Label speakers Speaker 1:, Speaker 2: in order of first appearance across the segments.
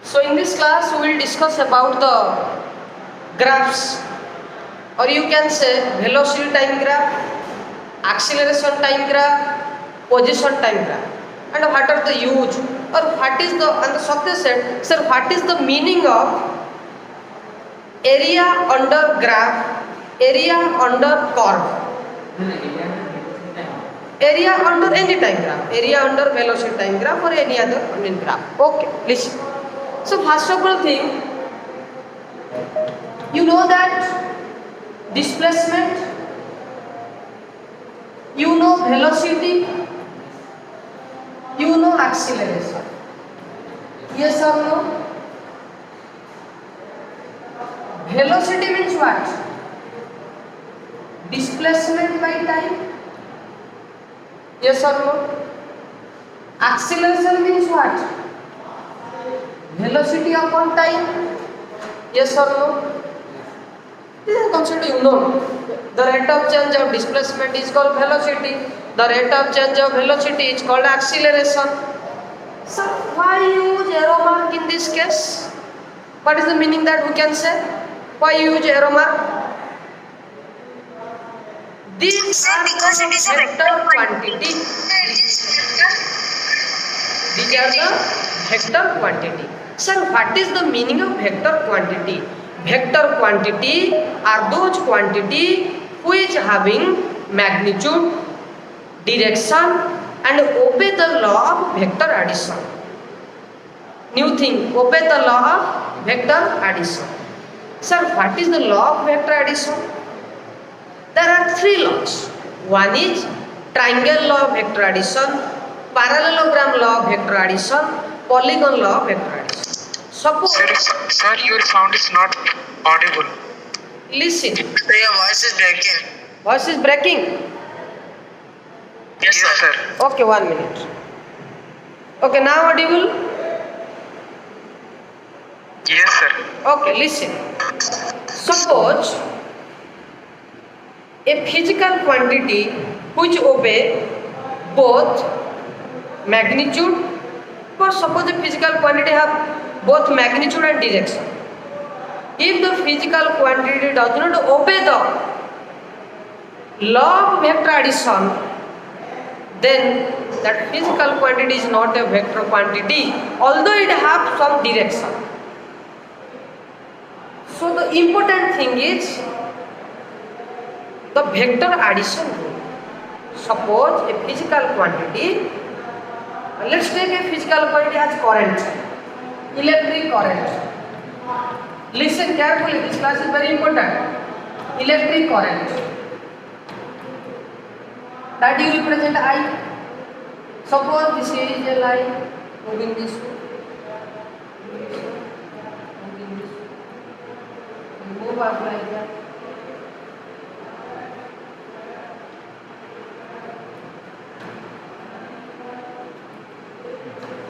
Speaker 1: So in this class we will discuss about the graphs, or you can say velocity time graph, acceleration time graph, position time graph, and what are the use, or what is the, and the Satya said, sir, what is the meaning of area under graph, area under curve, area under any time graph, area under velocity time graph, or any other graph. Okay, listen. So first of all thing, you know that displacement, you know velocity, you know acceleration. Yes or no? Velocity means what? Displacement by time. Yes or no? Acceleration means what? Velocity upon time. Yes or no? This is concept you know. The rate of change of displacement is called velocity. The rate of change of velocity is called acceleration. So why use arrow mark in this case? What is the meaning that we can say? Why use arrow mark? These are
Speaker 2: because it is a
Speaker 1: vector quantity. These are the vector quantity. Sir, what is the meaning of vector quantity? Vector quantity are those quantity which having magnitude, direction, and obey the law of vector addition. New thing, obey the law of vector addition. Sir, what is the law of vector addition? There are three laws. One is triangle law of vector addition, parallelogram law of vector addition, polygon law of vector addition. Suppose,
Speaker 2: Sir, your sound is not audible.
Speaker 1: listen,
Speaker 2: Sir, your voice is breaking.
Speaker 1: voice is breaking.
Speaker 2: Yes, sir.
Speaker 1: Okay, 1 minute. Okay, now audible?
Speaker 2: Yes, sir.
Speaker 1: Okay, listen. Suppose a physical quantity which obey both magnitude, or suppose a physical quantity have both magnitude and direction. If the physical quantity does not obey the law of vector addition, then that physical quantity is not a vector quantity, although it have some direction. So the important thing is the vector addition rule. Suppose a physical quantity, let's take a physical quantity as current, electric current. Listen carefully, this class is very important. Electric current, that you represent I. Suppose this is a line moving this way, moving this way, move up like that.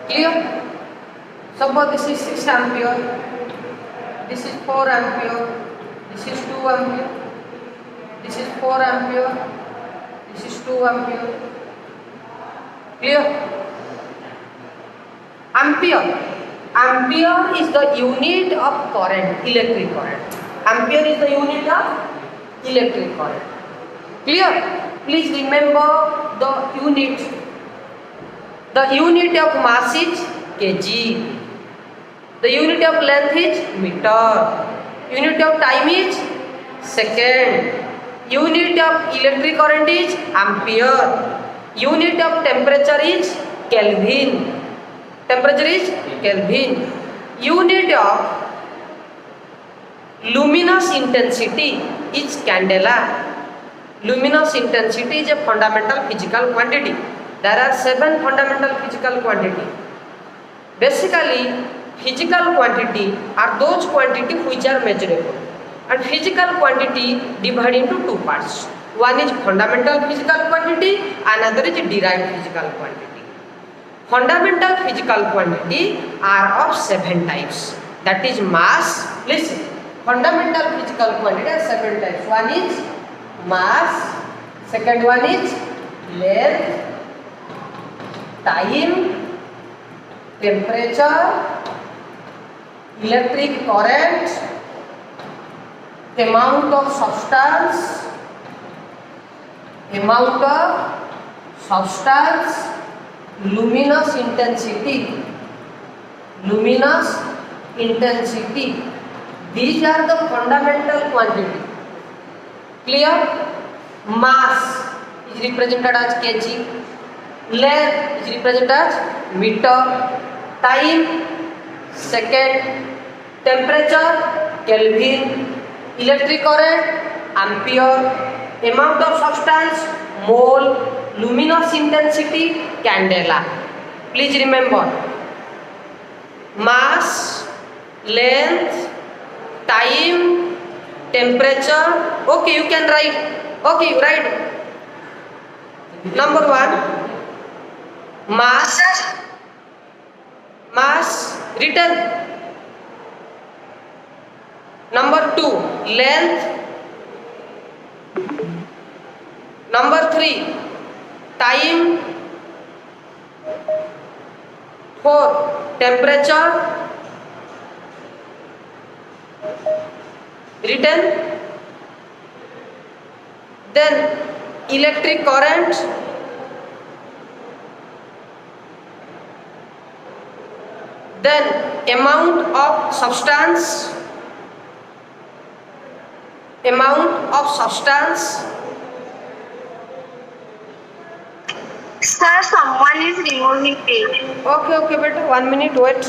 Speaker 1: Clear? Suppose this is 6 ampere, this is 4 ampere, this is 2 ampere, this is 4 ampere, this is 2 ampere. Clear? Ampere. Ampere is the unit of current, electric current. Ampere is the unit of electric current. Clear? Please remember the unit. The unit of mass is kg. The unit of length is meter. Unit of time is second. Unit of electric current is ampere. Unit of temperature is Kelvin. Temperature is Kelvin. Unit of luminous intensity is candela. Luminous intensity is a fundamental physical quantity. There are 7 fundamental physical quantity. Basically, physical quantity are those quantity which are measurable, and physical quantity divided into two parts. One is fundamental physical quantity, another is derived physical quantity. Fundamental physical quantity are of 7 types. That is mass. Listen, fundamental physical quantity are 7 types. One is mass, second one is length, time, temperature, electric current, amount of substance, luminous intensity. These are the fundamental quantity. Clear? Mass is represented as kg, length is represented as meter, time second, temperature Kelvin, electric current ampere, amount of substance mole, luminous intensity candela. Please remember, mass, length, time, temperature. Okay, you can write. Okay, you write. Number 1, mass written. Number 2, length. Number 3, time. 4, temperature written. Then electric current, then amount of substance,
Speaker 3: Sir, someone is removing page.
Speaker 1: Okay beta, 1 minute wait.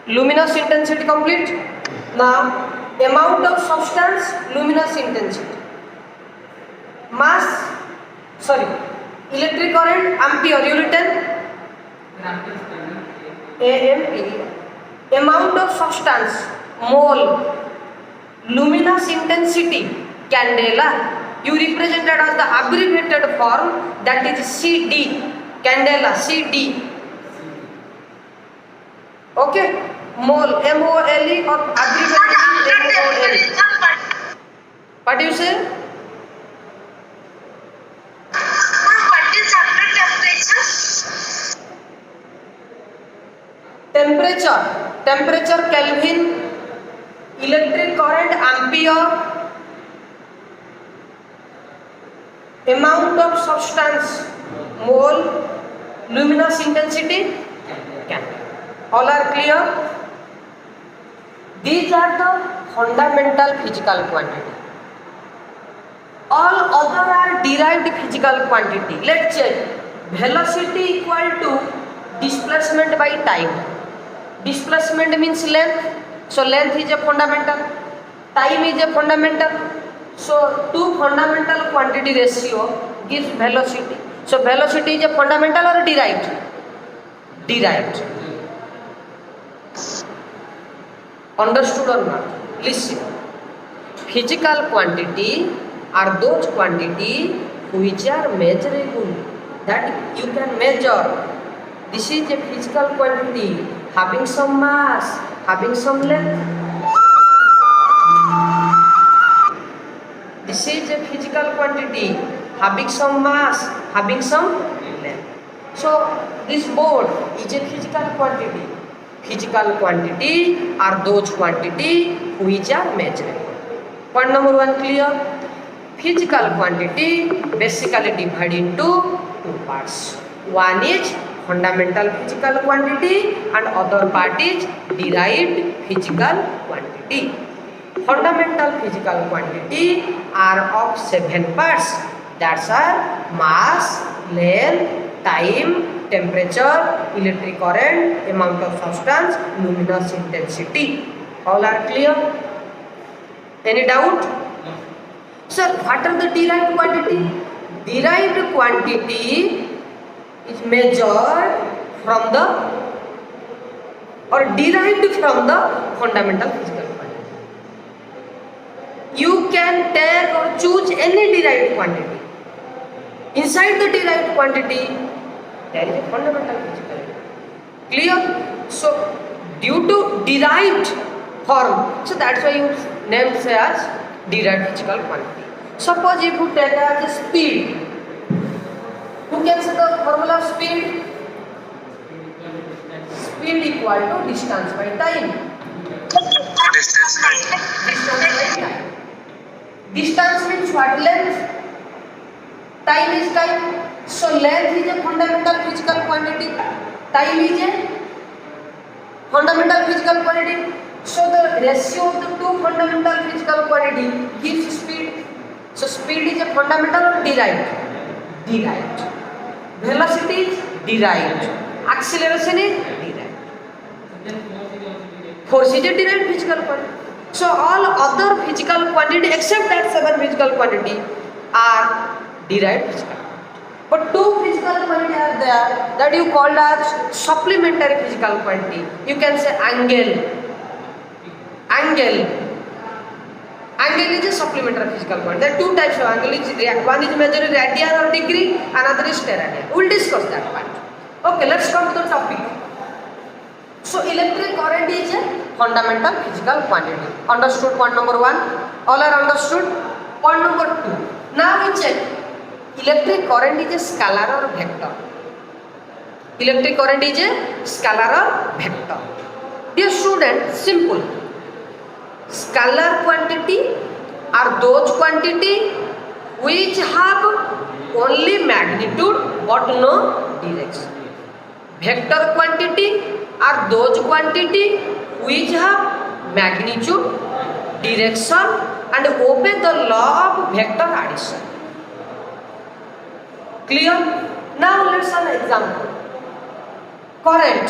Speaker 1: Luminous intensity complete. Now amount of substance, luminous intensity, mass, electric current ampere, you written ampere, amount of substance mole, luminous intensity candela, you represented as the abbreviated form, that is CD, candela, CD. Okay, mole, MOLE, or abbreviated MOLE. What do you say?
Speaker 3: What is after temperature?
Speaker 1: Temperature Kelvin, electric current ampere, amount of substance mole, luminous intensity candela. All are clear? These are the fundamental physical quantity. All other are derived physical quantity. Let's check. Velocity equal to displacement by time. Displacement means length, so length is a fundamental, time is a fundamental, so two fundamental quantity ratio gives velocity. So velocity is a fundamental or derived? Derived. Understood or not? Listen. Physical quantity are those quantity which are measurable, that you can measure. This is a physical quantity having some mass, having some length. This is a physical quantity having some mass, having some length. So this board is a physical quantity. Physical quantity are those quantity which are measurable. Point number 1 clear? Physical quantity basically divided into two parts. One is fundamental physical quantity and other part is derived physical quantity. Fundamental physical quantity are of 7 parts. That's are mass, length, time, temperature, electric current, amount of substance, luminous intensity. All are clear? Any doubt? Sir, what are the derived quantity? Derived quantity is measured from the or derived from the fundamental physical quantity. You can take or choose any derived quantity. Inside the derived quantity, there is a fundamental physical quantity. Clear? So, due to derived form, so that's why you name it as derived physical quantity. Suppose if you take as a speed, who can say the formula of speed? speed equal to distance by time.
Speaker 2: Distance by
Speaker 1: Distance by time. Distance means what? Length. Time is time. So length is a fundamental physical quantity. Time is a fundamental physical quantity. So the ratio of the two fundamental physical quantity gives speed. So speed is a fundamental or derived? Derived. Velocity is derived. Acceleration is derived. Force is a derived physical quantity. So all other physical quantity except that 7 physical quantity are derived physical. But 2 physical quantity are there that you called as supplementary physical quantity. You can say angle. Angle is a supplementary physical quantity. There are 2 types of angle. One is measured in radian or degree, another is teradian. We will discuss that part. Okay, let's come to the topic. So electric current is a fundamental physical quantity. Understood point number 1? All are understood? Point number 2. Now we check. Electric current is a scalar or vector. Electric current is a scalar or vector. Dear student, simple. Scalar quantity are those quantity which have only magnitude but no direction. Vector quantity are those quantity which have magnitude, direction and obey the law of vector addition. Clear? Now let's have an example. Current.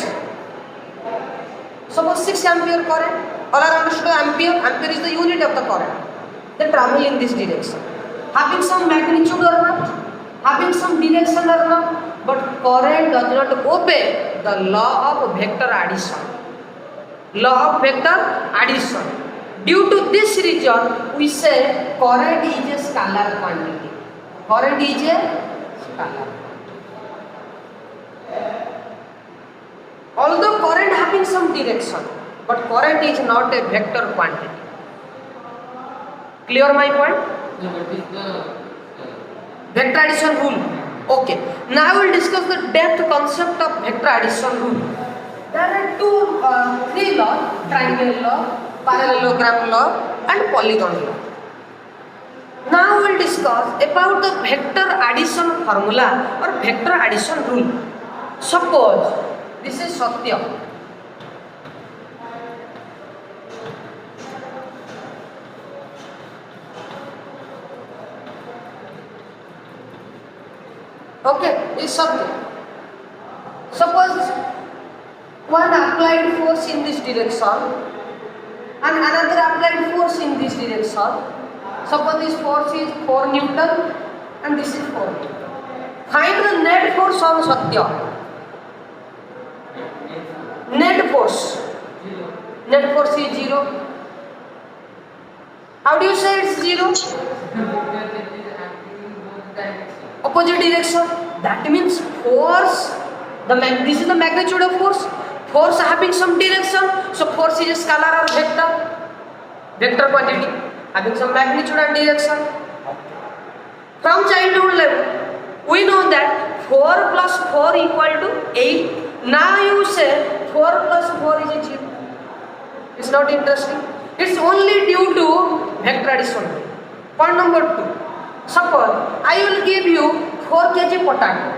Speaker 1: Suppose 6 ampere current. All are understood ampere. Ampere is the unit of the current. They travel in this direction. Having some magnitude or not? Having some direction or not? But current does not obey the law of vector addition. Law of vector addition. Due to this reason, we say current is a scalar quantity. Current is a scalar. Although current having some direction, but current is not a vector quantity. Clear my point?
Speaker 4: No, what is the
Speaker 1: Vector addition rule. Okay. Now we will discuss the depth concept of vector addition rule. There are 3 laws: triangle law, parallelogram law, and polygon law. Now we will discuss about the vector addition formula or vector addition rule. Suppose this is Satya. Okay, is Satya. Suppose one applied force in this direction and another applied force in this direction. Suppose this force is 4 Newton and this is 4 Newton. Find the net force on Satya. Net force. Net force is 0. How do you say it's 0? Opposite direction. That means force. This is the magnitude of force. Force having some direction. So force is a scalar or vector. Vector quantity having some magnitude and direction. From childhood level, we know that 4 plus 4 equal to 8. Now you say 4 plus 4 is a 0. It's not interesting. It's only due to vector addition. Point number 2. Suppose I will give you 4 kg potato.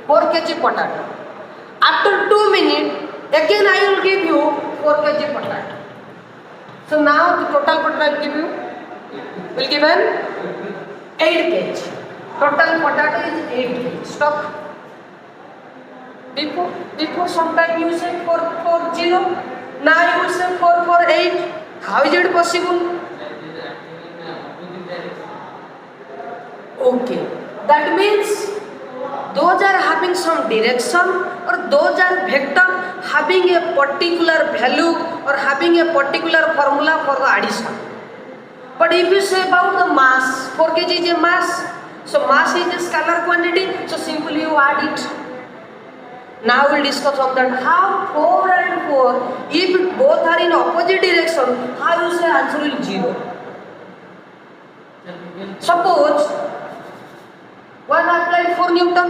Speaker 1: 4 kg potato. After 2 minutes, again I will give you 4 kg potato. So now the total potato will give an 8 kg. Total potato is 8 kg. Stop. Before sometime you said 4 4 0. Now you will say 4 4 8. How is it possible? Okay. That means those are having some direction or those are vector having a particular value or having a particular formula for the addition. But if you say about the mass, 4 kg is a mass. So mass is a scalar quantity. So simply you add it. Now we'll discuss on that how 4 and 4, if both are in opposite direction, how you say answer will 0. Suppose one applied 4 Newton,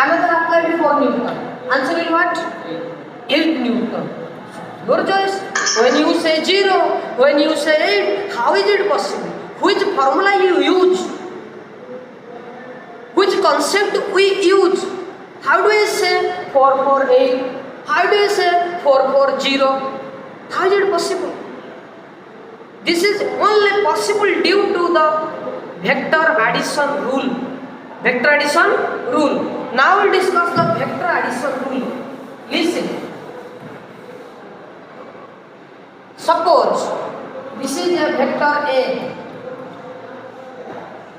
Speaker 1: Another applied 4 Newton. Answer will what? 8 Newton. Your choice. When you say 0, when you say 8, how is it possible? Which formula you use? Which concept we use? How do I say 448? How do I say 440? How is it possible? This is only possible due to the vector addition rule. Vector addition rule. Now we discuss the vector addition rule. Listen. Suppose this is a vector A.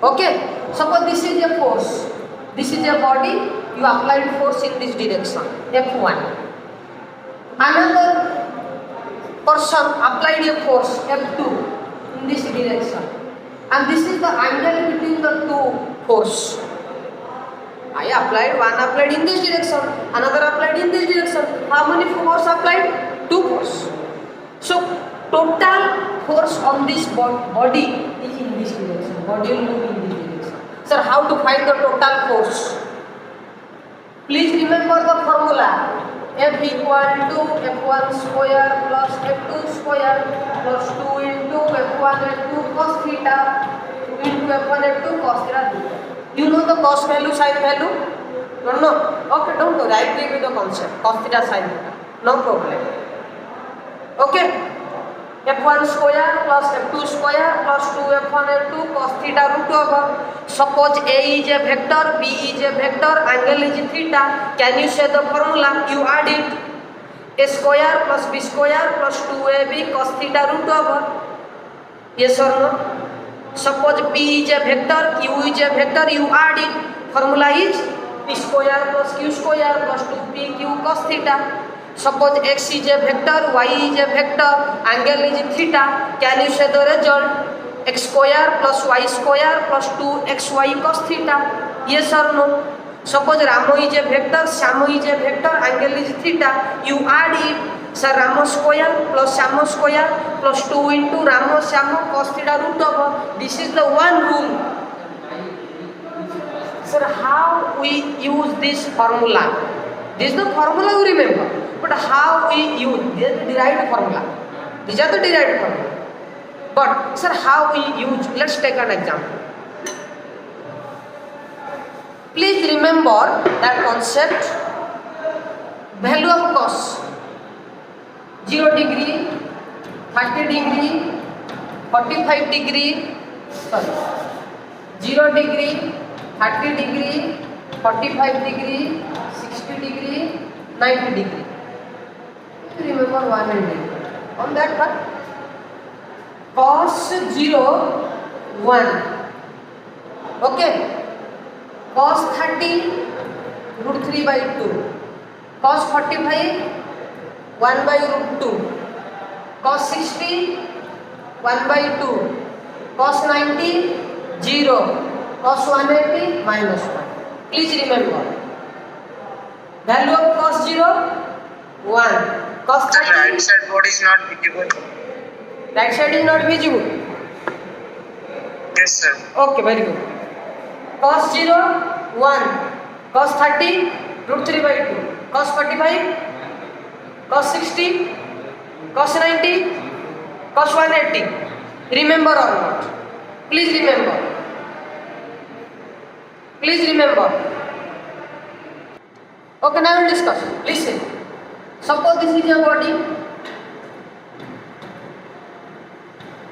Speaker 1: Okay. Suppose this is a force. This is a body. You applied force in this direction. F1. Another person applied a force F2 in this direction, and this is the angle between the two force. I applied one applied in this direction, another applied in this direction. How many force applied? 2 force. So total force on this body is in this direction. Body will move in this direction. Sir, how to find the total force? Please remember the formula. F equal to F1 square plus F2 square plus 2 into F1 F2 cos theta into F1 F2 cos theta. You know the cos value, sin value? Don't know? Okay, don't worry. I give you the concept. Cos theta, sin theta. No problem. Okay? F1 square plus F2 square plus 2 F1 F2 cos theta root over. Suppose A is a vector, B is a vector, angle is theta. Can you say the formula? You add it. A square plus B square plus 2AB cos theta root over. Yes or no? Suppose P is a vector, Q is a vector, you add it. Formula is P square plus Q square plus 2PQ cos theta. Suppose X is a vector, Y is a vector, angle is theta. Can you say the result? X square plus Y square plus 2XY cos theta. Yes or no? Suppose Ramo is a vector, Shamo is a vector, angle is theta. You add it. Sir, Ramo square plus Shamo square plus 2 into Ramo Shamo cos theta root over. This is the one rule. Sir, how we use this formula? This is the formula you remember. But how we use? This is the derived formula. These are the derived formula. But sir, how we use? Let's take an example. Please remember that concept. Value of cos 0 degree, 30 degree, 45 degree, 0 degree, 30 degree, 45 degree, 60 degree, 90 degree. You remember 100 degree. On that part, cos 0, 1. Okay. Cos 30, root 3 by 2. Cos 45, 1 by root 2. Cos 60, 1 by 2. Cos 90, 0. Cos 180, minus 1. Please remember. Value of cos 0, 1. Cos 30.
Speaker 2: The right side board is not visible.
Speaker 1: Right side is not visible.
Speaker 2: Yes, sir.
Speaker 1: Okay, very good. Cos 0, 1. Cos 30, root 3 by 2. Cos 45, cos 60, cos 90, cos 180. Remember or not? Please remember. Please remember. Okay, now we'll discuss. Listen. Suppose this is your body.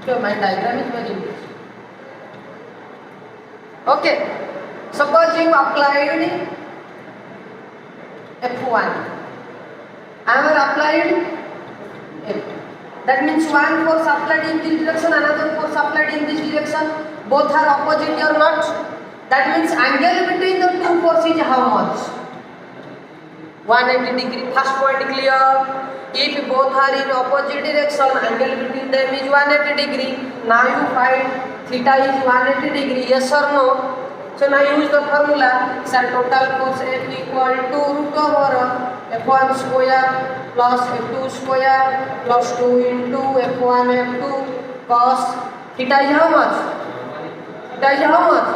Speaker 1: So my diagram is very important. Okay. Suppose you applied F1. Another applied F2. That means one force applied in this direction, another force applied in this direction. Both are opposite or not? That means angle between the two forces is how much? 180 degree. First point clear. If both are in opposite direction, angle between them is 180 degree. Now you find theta is 180 degree. Yes or no? So now use the formula. So total force F equal to root over F1 square plus F2 square plus 2 into F1 F2 cos theta is how much? Theta is how much?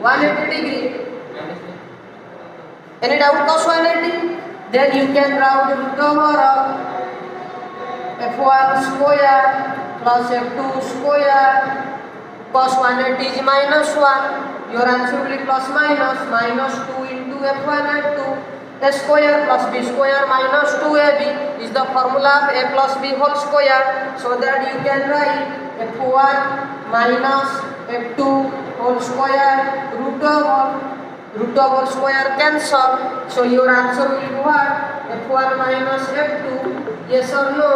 Speaker 1: 180 degree. Any doubt cos 180? Then you can draw the root over of f1 square plus f2 square. Cos 180 is minus 1. Your answer will be plus minus 2 into f1 and 2. A square plus b square minus 2ab is the formula of a plus b whole square. So that you can write f1 minus f2 whole square root over square cancel. So your answer will be what? f1 minus f2. Yes or no?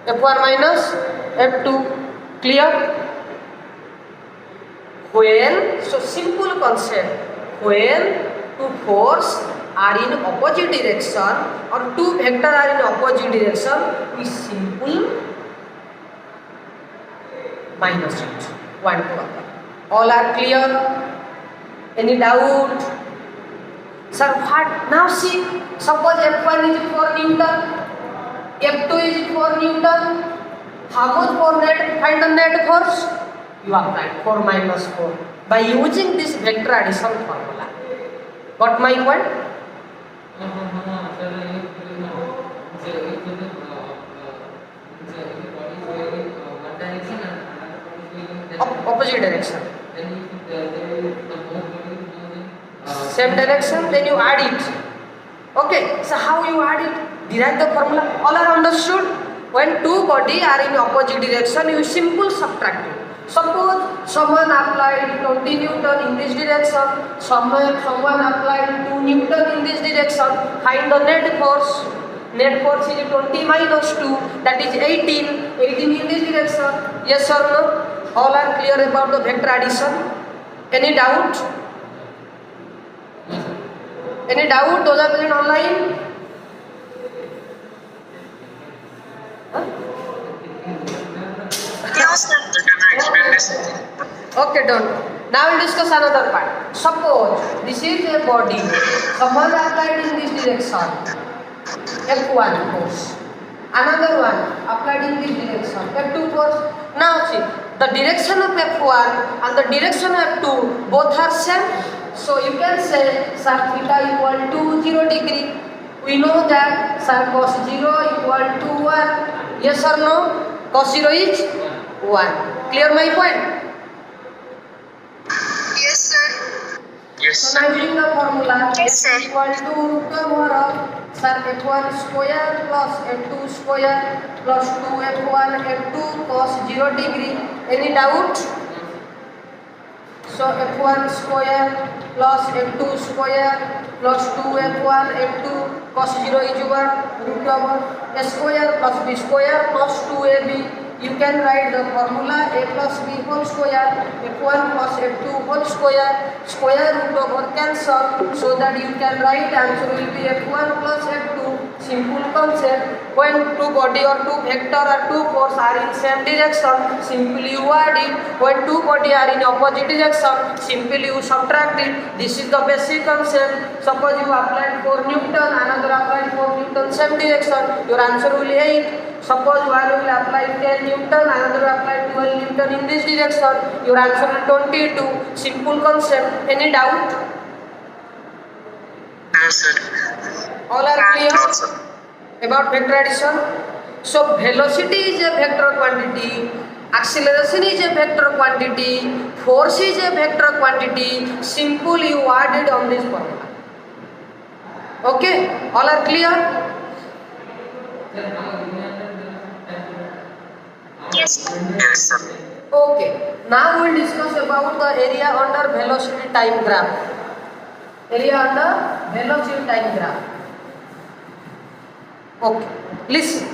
Speaker 1: f1 minus f2. Clear? When, so simple concept, when two force are in opposite direction or two vector are in opposite direction, we simple minus it, one to other. All are clear? Any doubt? Sir, what? Now see, suppose F1 is 4 Newton, F2 is 4 Newton, how much for net? Find the net force? You are right, 4 minus 4. By using this vector addition formula. Got my point? Opposite direction. Same direction, then you add it. Okay, so how you add it? Derive the formula. All are understood? When two bodies are in opposite direction, you simple subtract it. Suppose someone applied 20 Newton in this direction, someone applied 2 Newton in this direction. Find the net force. Net force is 20 minus 2, that is 18. 18 in this direction. Yes or no? All are clear about the vector addition? Any doubt? Any doubt? Those are present online? Huh?
Speaker 3: Yes, sir.
Speaker 2: Can I explain this?
Speaker 1: Okay, done. Now we'll discuss another part. Suppose this is a body. Someone applied in this direction. F1 force. Another one applied in this direction. F2 force. Now see, the direction of F1 and the direction of F2 both are same. So you can say sin theta equal to 0 degree. We know that sin cos 0 equal to 1. Yes or no? Cos 0 is 1. Clear my point?
Speaker 3: Yes, sir.
Speaker 2: Yes,
Speaker 1: So now using the formula
Speaker 3: Yes, sir.
Speaker 1: S equal to root over of sin f1 square plus f2 square plus 2f1 f2 cos 0 degree. Any doubt? So f1 square plus f2 square plus 2f1 f2 cos 0 is 1 root over a square plus b square plus 2ab. You can write the formula a plus b whole square f1 plus f2 whole square root over cancel, so that you can write answer will be f1 plus f2. Simple concept. When two body or two vector or two force are in same direction, simply you add it. When two body are in opposite direction, simply you subtract it. This is the basic concept. Suppose you applied 4 Newton, another applied 4 Newton, same direction, your answer will be 8. Suppose one will apply 10 Newton, another apply 12 Newton in this direction, your answer will 22. Simple concept. Any doubt?
Speaker 2: no, sir.
Speaker 1: All are clear
Speaker 2: No, sir.
Speaker 1: about vector addition? So velocity is a vector quantity, acceleration is a vector quantity, force is a vector quantity. Simple you added on this formula. Okay, all are clear?
Speaker 3: Yes.
Speaker 2: Yes, sir.
Speaker 1: Okay, now we will discuss about the area under velocity time graph. Area under velocity time graph. Okay, listen.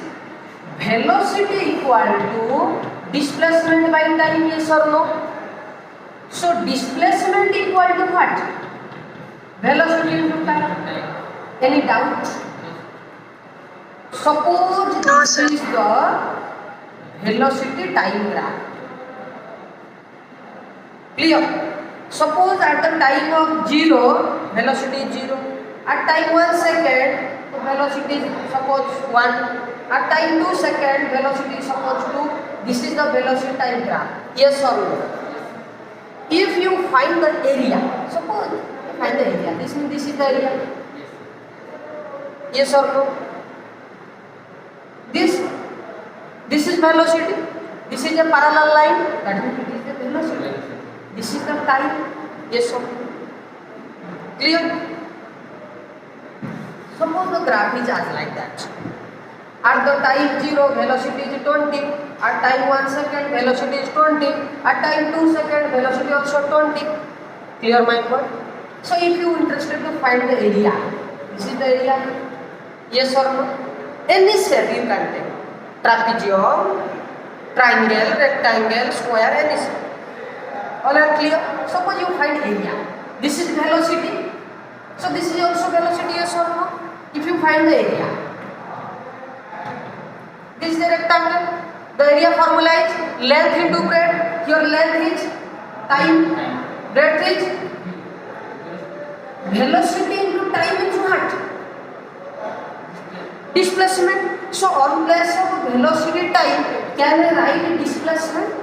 Speaker 1: Velocity equal to displacement by time, yes or no? So displacement equal to what? Velocity into time. Any doubt? Suppose
Speaker 3: No,
Speaker 1: this
Speaker 3: sir.
Speaker 1: is the velocity time graph. Clear? Suppose at the time of 0, velocity is 0. At time 1 second, velocity is suppose 1. At time 2 second, velocity is suppose 2. This is the velocity time graph. Yes or no? If you find the area, suppose find the area. This means this is the area. Yes or no? This is velocity. This is a parallel line. That means it is the velocity. This is the time. Yes or no? Clear? Suppose the graph is as like that. At the time 0, velocity is 20. At time 1 second, velocity is 20. At time 2 second, velocity also 20. Clear my point? So if you interested to find the area, this is the area. Yes or no? Any shape you can take. Trapezium, triangle, rectangle, square, any shape. All are clear? Suppose you find area. This is velocity. So this is also velocity, yes or no? If you find the area. This is the rectangle. The area formula is length into breadth. Your length is time. Breadth is velocity into time is what? Displacement. So on place of velocity time, can I write displacement?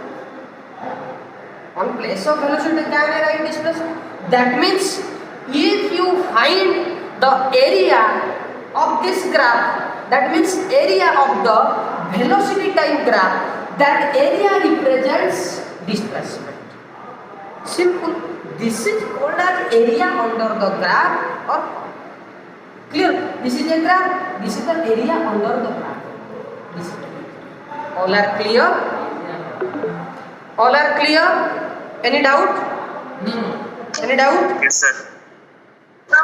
Speaker 1: On place of velocity, can I write displacement? That means if you find the area of this graph, that means area of the velocity time graph, that area represents displacement. Simple. This is called as area under the graph or clear. This is a graph. This is the area under the graph. This is all are clear? All are clear? Any doubt? Any doubt?
Speaker 2: Yes, sir.
Speaker 3: No.